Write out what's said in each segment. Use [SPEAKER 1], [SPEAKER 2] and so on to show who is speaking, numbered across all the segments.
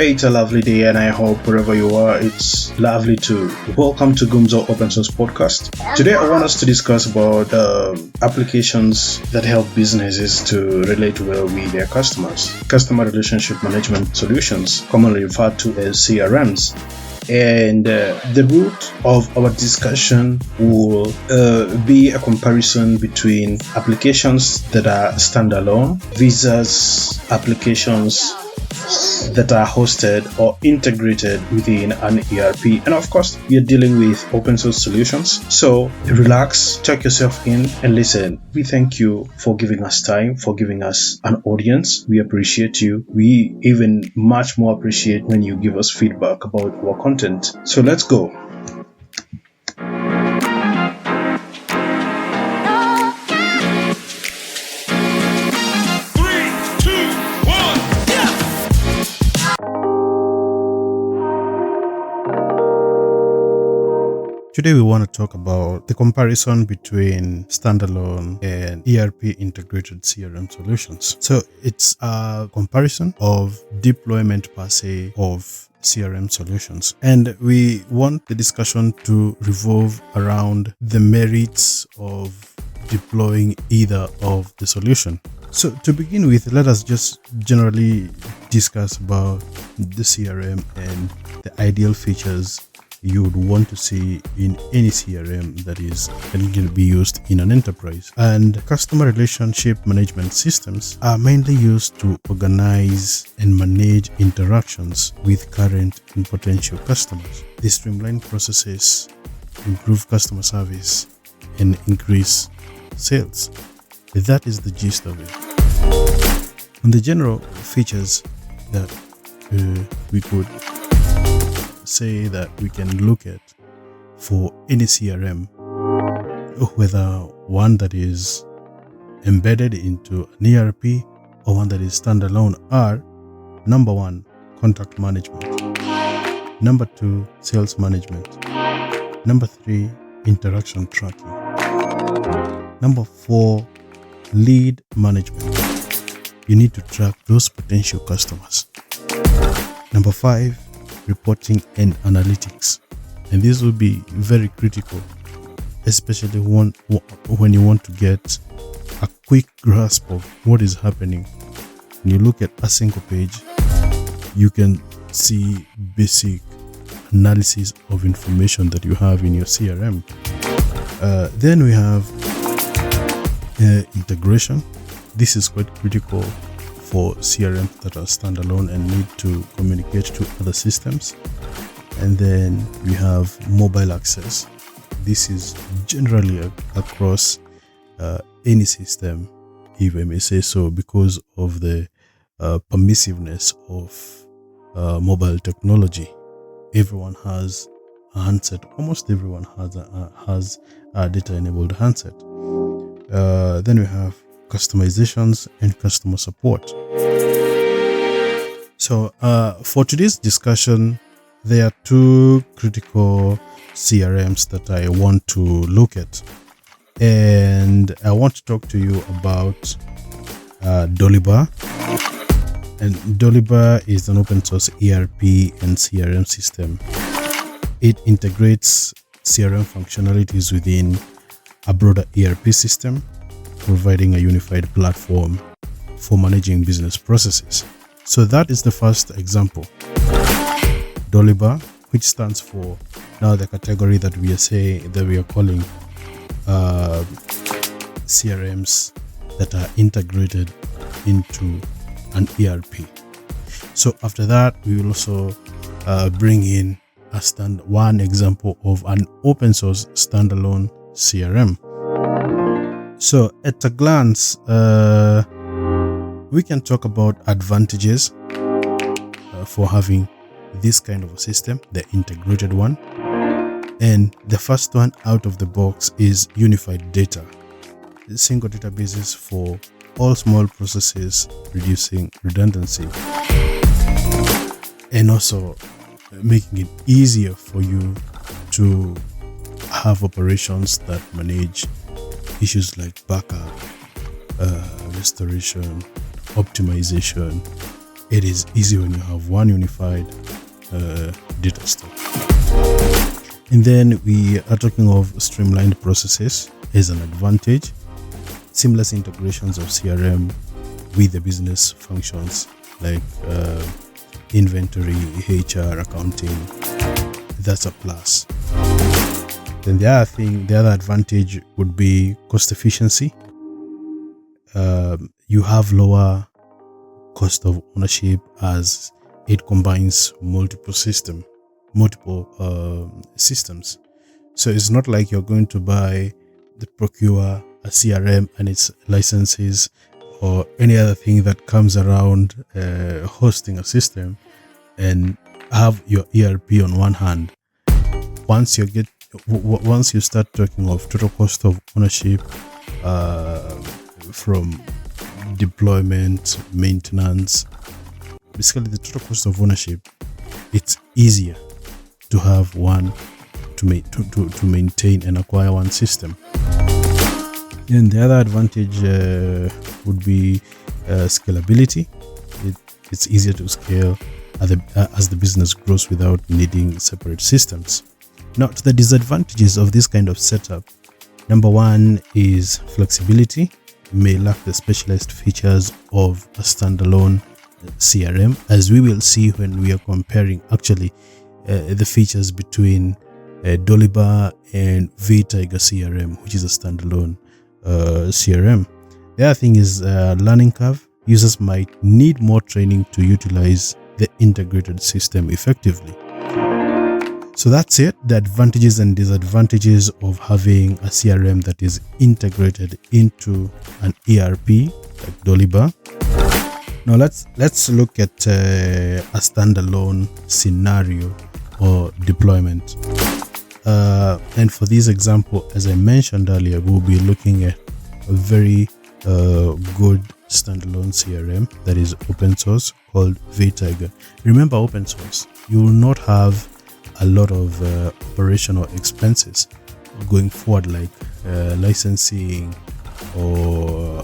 [SPEAKER 1] Hey, it's a lovely day, and I hope wherever you are, it's lovely too. Welcome to Gumzo Open Source Podcast. Today, I want us to discuss about applications that help businesses to relate well with their customers. Customer relationship management solutions, commonly referred to as CRMs. And the root of our discussion will be a comparison between applications that are standalone versus applications that are hosted or integrated within an ERP. And of course, we are dealing with open source solutions. So relax, tuck yourself in and listen. We thank you for giving us time, for giving us an audience. We appreciate you. We even much more appreciate when you give us feedback about our content. So let's go. Today we want to talk about the comparison between standalone and ERP integrated CRM solutions. So it's a comparison of deployment per se of CRM solutions. And we want the discussion to revolve around the merits of deploying either of the solution. So to begin with, let us just generally discuss about the CRM and the ideal features you would want to see in any CRM that is going to be used in an enterprise. And customer relationship management systems are mainly used to organize and manage interactions with current and potential customers. They streamline processes, improve customer service, and increase sales. That is the gist of it. And the general features that we could say that we can look at for any CRM, whether one that is embedded into an ERP or one that is standalone, are: number one, contact management; number two, sales management; number three, interaction tracking; number four, lead management. You need to track those potential customers. Number five, reporting and analytics, and this will be very critical, especially when you want to get a quick grasp of what is happening. When you look at a single page, you can see basic analysis of information that you have in your CRM. Then we have integration. This is quite critical for CRMs that are standalone and need to communicate to other systems. And then we have mobile access. This is generally across any system, if I may say so, because of the permissiveness of mobile technology. Everyone has a handset. Almost everyone has a data-enabled handset. Then we have customizations and customer support. So for today's discussion, there are two critical CRMs that I want to look at, and I want to talk to you about Dolibarr. And Dolibarr is an open source ERP and CRM system. It integrates CRM functionalities within a broader ERP system, providing a unified platform for managing business processes. So that is the first example. Dolibarr, which stands for now the category that we are calling CRMs that are integrated into an ERP. So after that, we will also bring in one example of an open source standalone CRM. So at a glance, we can talk about advantages for having this kind of a system, the integrated one. And the first one out of the box is unified data. Single databases for all small processes, reducing redundancy. And also making it easier for you to have operations that manage issues like backup, restoration, optimization, it is easy when you have one unified data store. And then we are talking of streamlined processes as an advantage, seamless integrations of CRM with the business functions like inventory, HR, accounting. That's a plus. Then the other advantage would be cost efficiency. You have lower cost of ownership as it combines multiple systems. So it's not like you're going to procure a CRM and its licenses or any other thing that comes around hosting a system and have your ERP on one hand. Once you start talking of total cost of ownership from deployment, maintenance, basically the total cost of ownership, it's easier to have one to maintain and acquire one system. And the other advantage would be scalability. It's easier to scale as the business grows without needing separate systems. Now, to the disadvantages of this kind of setup, number one is flexibility. You may lack the specialized features of a standalone CRM, as we will see when we are comparing actually the features between Dolibarr and Vtiger CRM, which is a standalone CRM. The other thing is learning curve. Users might need more training to utilize the integrated system effectively. So that's it, the advantages and disadvantages of having a CRM that is integrated into an ERP like Dolibarr. Now let's look at a standalone scenario or deployment. And for this example, as I mentioned earlier, we'll be looking at a very good standalone CRM that is open source called Vtiger. Remember, open source, you will not have a lot of operational expenses going forward, like licensing or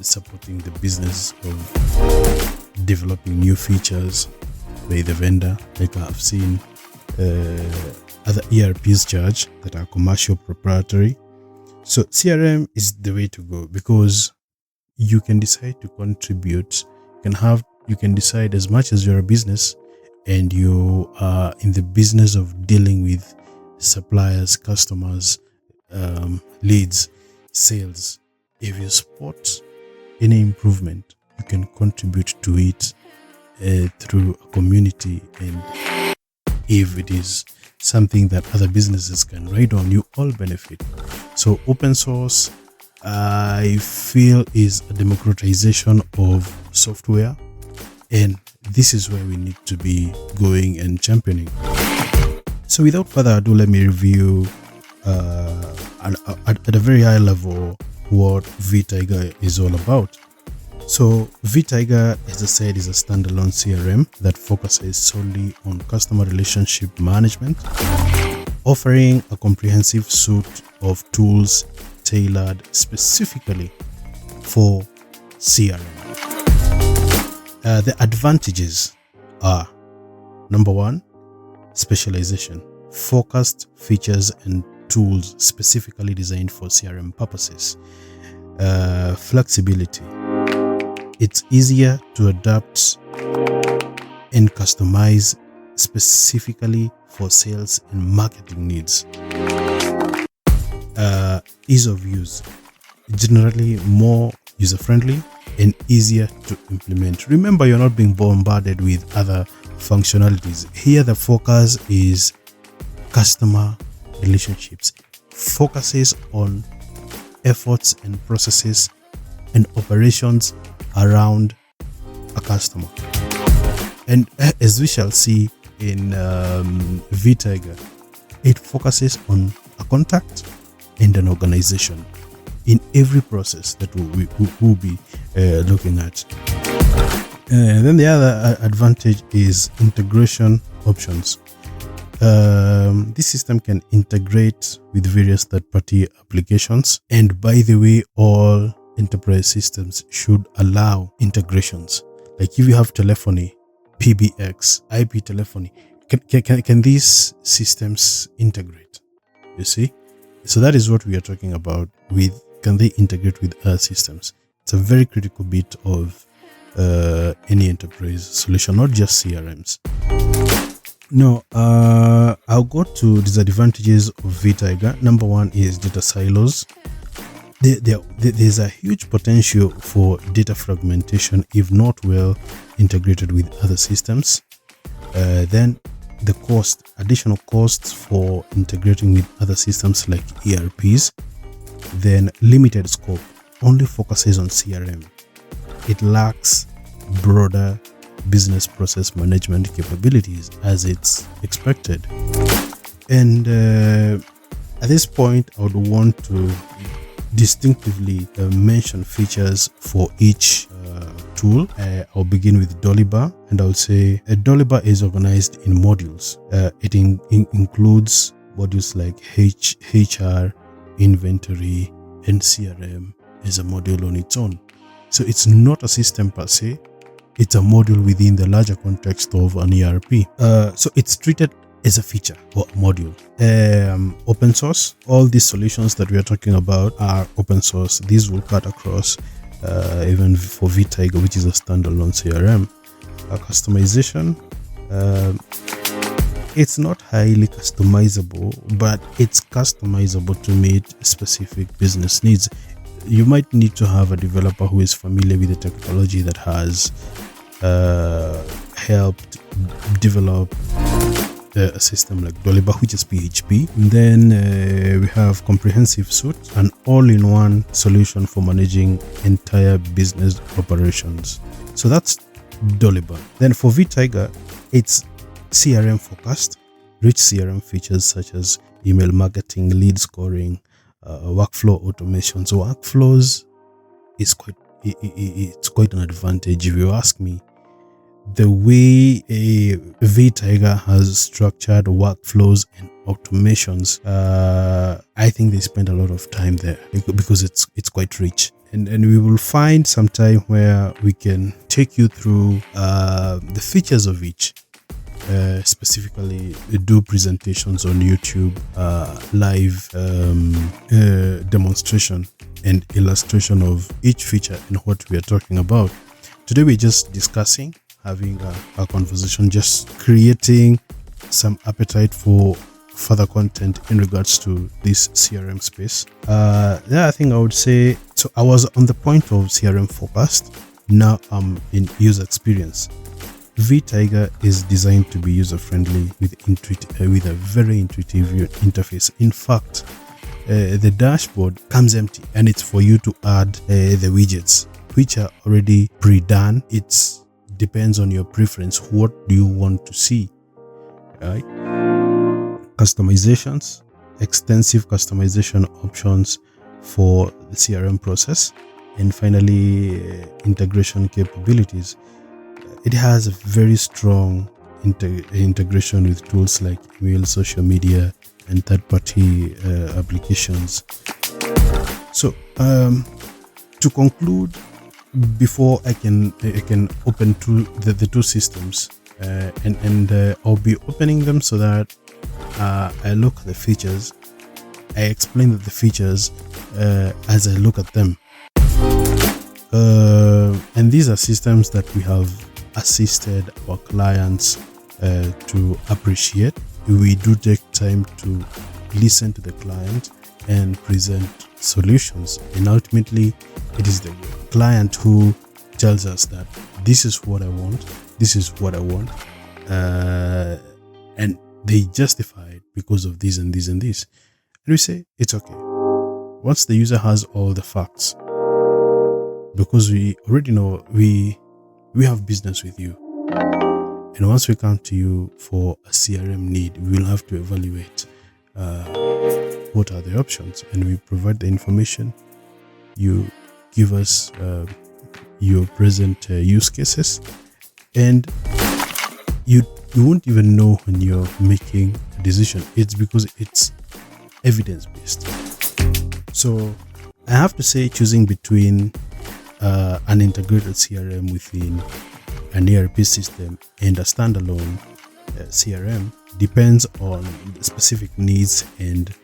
[SPEAKER 1] supporting the business of developing new features by the vendor, like I've seen other ERPs charge that are commercial proprietary. So CRM is the way to go because you can decide to contribute. You can decide, as much as you're a business and you are in the business of dealing with suppliers, customers, leads, sales. If you spot any improvement, you can contribute to it through a community, and if it is something that other businesses can ride on, you all benefit. So open source, I feel, is a democratization of software, and this is where we need to be going and championing. So without further ado, let me review at a very high level what Vtiger is all about. So Vtiger, as I said, is a standalone CRM that focuses solely on customer relationship management, offering a comprehensive suite of tools tailored specifically for CRM. The advantages are: number one, specialization, focused features and tools specifically designed for CRM purposes. Flexibility, it's easier to adapt and customize specifically for sales and marketing needs. Ease of use, generally more user-friendly and easier to implement. Remember, you're not being bombarded with other functionalities. Here the focus is customer relationships, focuses on efforts and processes and operations around a customer. And as we shall see in Vtiger, it focuses on a contact and an organization in every process that we will be looking at. And then the other advantage is integration options. This system can integrate with various third-party applications, and by the way, all enterprise systems should allow integrations Like if you have telephony, PBX, IP telephony, can these systems integrate? You see? So that is what we are talking about with, can they integrate with other systems? It's a very critical bit of any enterprise solution, not just CRMs. No, I'll go to disadvantages of Vtiger. Number one is data silos. There's a huge potential for data fragmentation if not well integrated with other systems. Then the additional costs for integrating with other systems like ERPs. Then limited scope, only focuses on CRM. It lacks broader business process management capabilities as it's expected. And at this point, I would want to distinctively mention features for each tool. I'll begin with Dolibarr, and I'll say Dolibarr is organized in modules. It includes modules like HR, inventory, and CRM as a module on its own. So it's not a system per se, it's a module within the larger context of an ERP. So it's treated as a feature or a module. Open source, all these solutions that we are talking about are open source. These will cut across even for Vtiger, which is a standalone CRM. Customization, it's not highly customizable, but it's customizable to meet specific business needs. You might need to have a developer who is familiar with the technology that has helped develop a system like Dolibarr, which is PHP. And then we have comprehensive suite, an all-in-one solution for managing entire business operations. So that's Dolibarr. Then for Vtiger, it's CRM focused, rich CRM features such as email marketing, lead scoring, workflow automation. So workflows is quite an advantage if you ask me. The way a Vtiger has structured workflows and automations, I think they spend a lot of time there because it's quite rich. And we will find some time where we can take you through the features of each. Specifically, do presentations on YouTube, live demonstration and illustration of each feature and what we are talking about. Today we're just discussing, having a conversation, just creating some appetite for further content in regards to this CRM space. I think I would say, so I was on the point of CRM focused, now I'm in user experience. Vtiger is designed to be user-friendly with a very intuitive interface. In fact, the dashboard comes empty and it's for you to add the widgets, which are already pre-done. It depends on your preference. What do you want to see? Right? Customizations, extensive customization options for the CRM process. And finally, integration capabilities. It has a very strong integration with tools like email, social media, and third-party applications. So, to conclude, before I can open to the two systems, and I'll be opening them so that I look at the features. I explain the features as I look at them. And these are systems that we have assisted our clients to appreciate. We do take time to listen to the client and present solutions, and ultimately it is the client who tells us that this is what I want, and they justify it because of this and this and this, and we say it's okay once the user has all the facts, because we already know we have business with you. And once we come to you for a CRM need, we will have to evaluate what are the options, and we provide the information. You give us your present use cases, and you won't even know when you're making a decision. It's because it's evidence-based. So I have to say, choosing between an integrated CRM within an ERP system and a standalone CRM depends on the specific needs and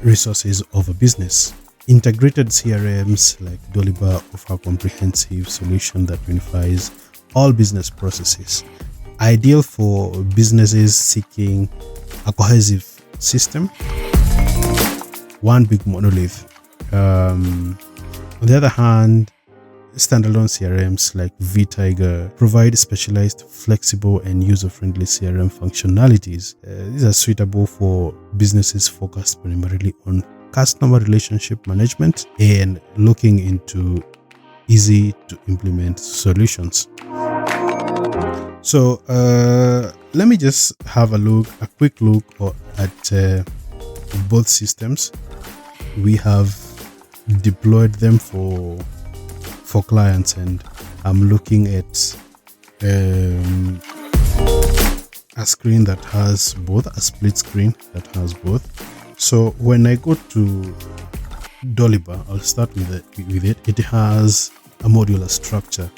[SPEAKER 1] resources of a business. Integrated CRMs like Dolibarr offer a comprehensive solution that unifies all business processes, ideal for businesses seeking a cohesive system, one big monolith. On the other hand, standalone CRMs like Vtiger provide specialized, flexible, and user-friendly CRM functionalities. These are suitable for businesses focused primarily on customer relationship management and looking into easy to implement solutions. So let me just have a quick look at both systems. We have deployed them for clients, and I'm looking at a screen that has both, a split screen that has both. So when I go to Dolibarr, I'll start with it. It has a modular structure,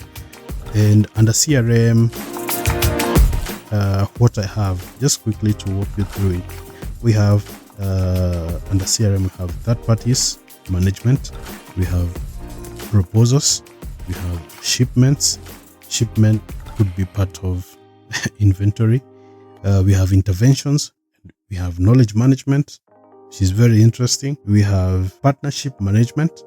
[SPEAKER 1] and under CRM, what I have, just quickly to walk you through it, we have under CRM, we have third parties management, we have proposals, we have shipments. Shipment could be part of inventory. We have interventions, we have knowledge management, which is very interesting. We have partnership management,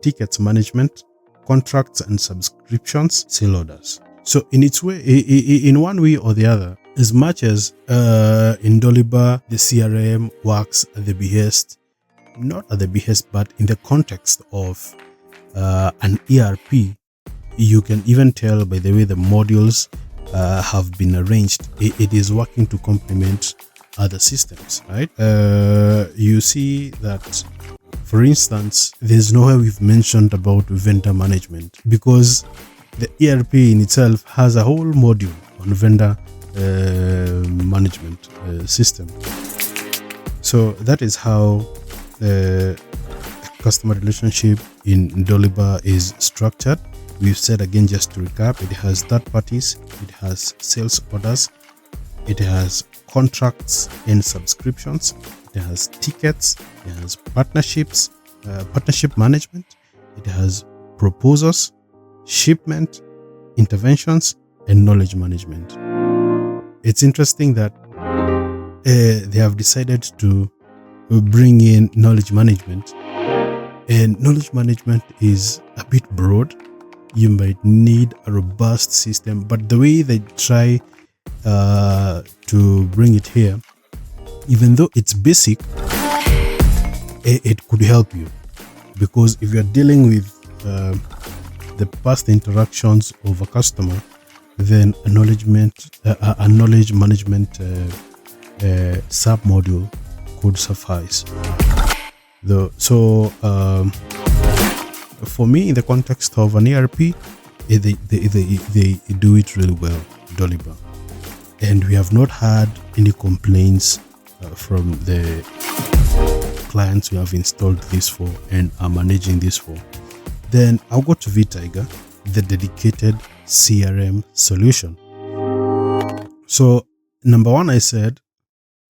[SPEAKER 1] tickets management, contracts and subscriptions, sale orders. So in its way, in one way or the other, as much as in Dolibarr, the CRM works at the behest, not at the behest, but in the context of an ERP, you can even tell by the way the modules have been arranged. It is working to complement other systems, right? You see that, for instance, there's nowhere we've mentioned about vendor management, because the ERP in itself has a whole module on vendor management system. So that is how the customer relationship in Dolibarr is structured. We've said again, just to recap, it has third parties, it has sales orders, it has contracts and subscriptions, it has tickets, it has partnerships, partnership management, it has proposals, shipment, interventions, and knowledge management. It's interesting that they have decided to bring in knowledge management, and knowledge management is a bit broad. You might need a robust system, but the way they try to bring it here, even though it's basic, it could help you, because if you're dealing with the past interactions of a customer, then a knowledge management sub module could suffice. So for me, in the context of an ERP, they do it really well, Dolibarr, and we have not had any complaints from the clients we have installed this for and are managing this for. Then I'll go to Vtiger, the dedicated CRM solution. So number one, I said,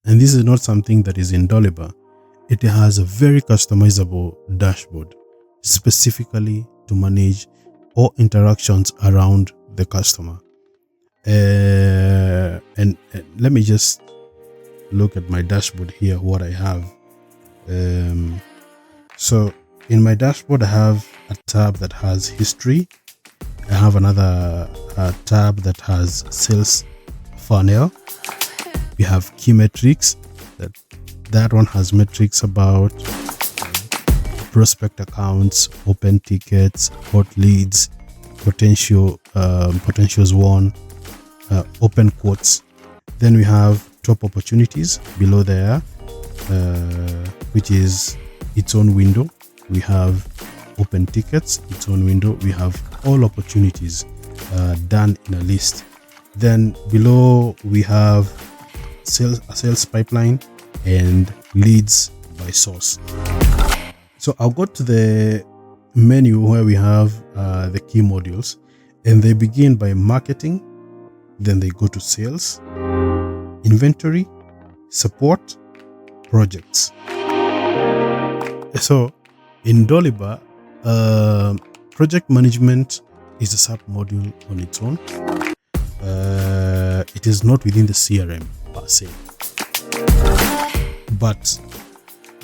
[SPEAKER 1] and this is not something that is in Dolibarr, it has a very customizable dashboard specifically to manage all interactions around the customer. And let me just look at my dashboard here, what I have. So in my dashboard, I have a tab that has history. I have another tab that has sales funnel. We have key metrics. That one has metrics about prospect accounts, open tickets, hot leads, potentials won, open quotes. Then we have top opportunities below there, which is its own window. We have open tickets, its own window. We have all opportunities done in a list. Then below we have a sales pipeline and leads by source. So I'll go to the menu where we have the key modules, and they begin by marketing, then they go to sales, inventory, support, projects. So in Dolibarr, project management is a sub-module on its own. It is not within the CRM per se, but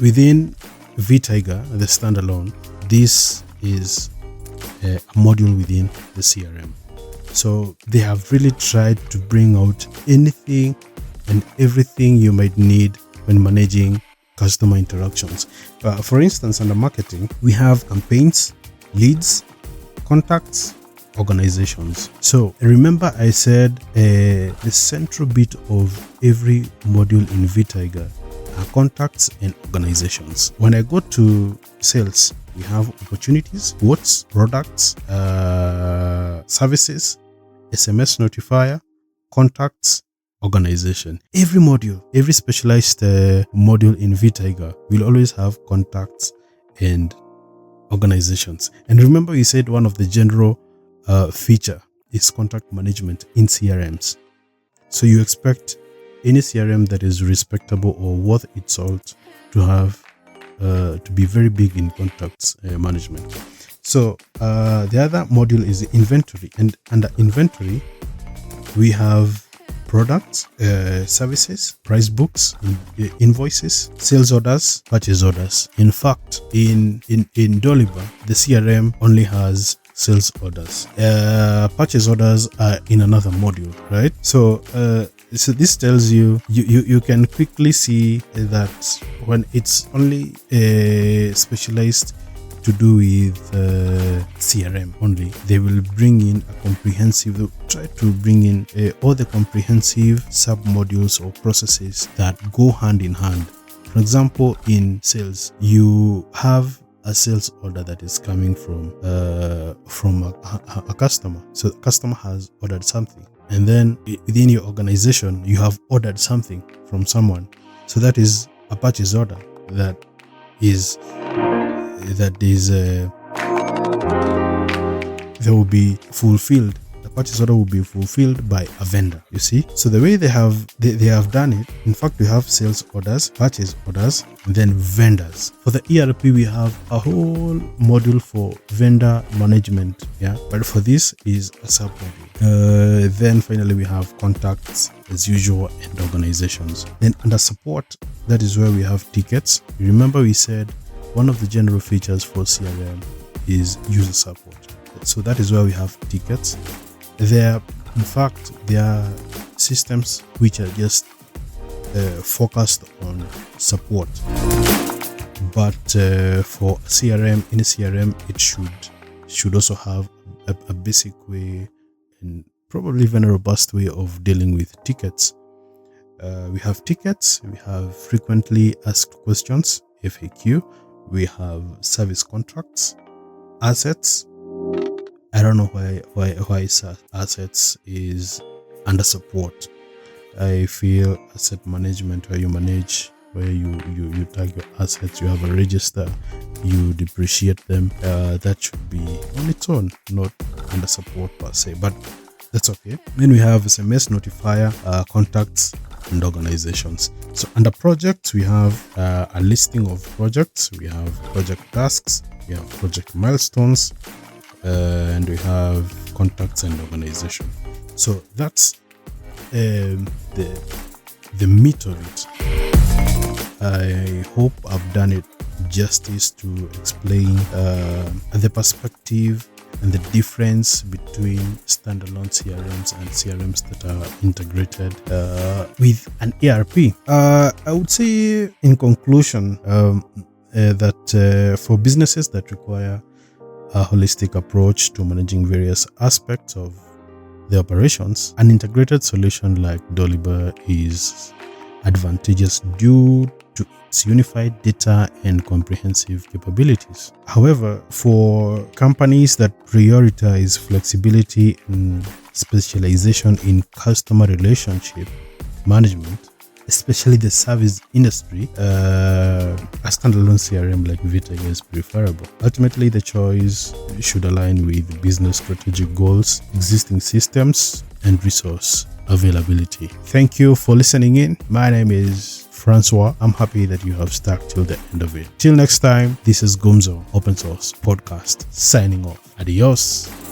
[SPEAKER 1] within Vtiger, the standalone, this is a module within the CRM. So they have really tried to bring out anything and everything you might need when managing customer interactions. For instance, under marketing, we have campaigns, leads, contacts, organizations. So remember I said the central bit of every module in Vtiger are contacts and organizations. When I go to sales, we have opportunities, quotes, products, services, SMS notifier, contacts, organization. Every module, every specialized module in Vtiger will always have contacts and organizations. And remember, we said one of the general feature is contact management in CRMs. So you expect any CRM that is respectable or worth its salt to have to be very big in contacts management. So the other module is inventory, and under inventory we have products, services, price books, invoices, sales orders, purchase orders. In fact, in Dolibarr, the CRM only has sales orders. Purchase orders are in another module, right? So this tells you can quickly see that when it's only specialized to do with CRM only, they will bring in a comprehensive, they'll try to bring in all the comprehensive sub-modules or processes that go hand in hand. For example, in sales, you have a sales order that is coming from a customer. So the customer has ordered something, and then within your organization you have ordered something from someone. So that is a purchase order that will be fulfilled. The purchase order will be fulfilled by a vendor, you see. So the way they have done it, in fact, we have sales orders, purchase orders, and then vendors. For the ERP, we have a whole module for vendor management, but for this is a sub-module. Then finally we have contacts as usual and organizations. Then under support, that is where we have tickets. Remember we said one of the general features for CRM is user support. So that is where we have tickets. There are systems which are just focused on support. But for CRM, in a CRM, it should also have a basic way and probably even a robust way of dealing with tickets. We have tickets, we have frequently asked questions, FAQ, we have service contracts, assets. I don't know why assets is under support. I feel asset management, where you tag your assets, you have a register, you depreciate them, that should be on its own, not under support per se, but that's okay. Then we have SMS notifier, contacts, and organizations. So under projects, we have a listing of projects, we have project tasks, we have project milestones, and we have contacts and organization. So that's the meat of it. I hope I've done it justice to explain the perspective and the difference between standalone CRMs and CRMs that are integrated with an ERP. I would say in conclusion that for businesses that require a holistic approach to managing various aspects of the operations, an integrated solution like Dolibarr is advantageous due to its unified data and comprehensive capabilities. However, for companies that prioritize flexibility and specialization in customer relationship management, especially the service industry, a standalone CRM like Vtiger is preferable. Ultimately, the choice should align with business strategic goals, existing systems, and resource availability. Thank you for listening in. My name is Francois. I'm happy that you have stuck till the end of it. Till next time, this is Gumzo Open Source Podcast signing off. Adios.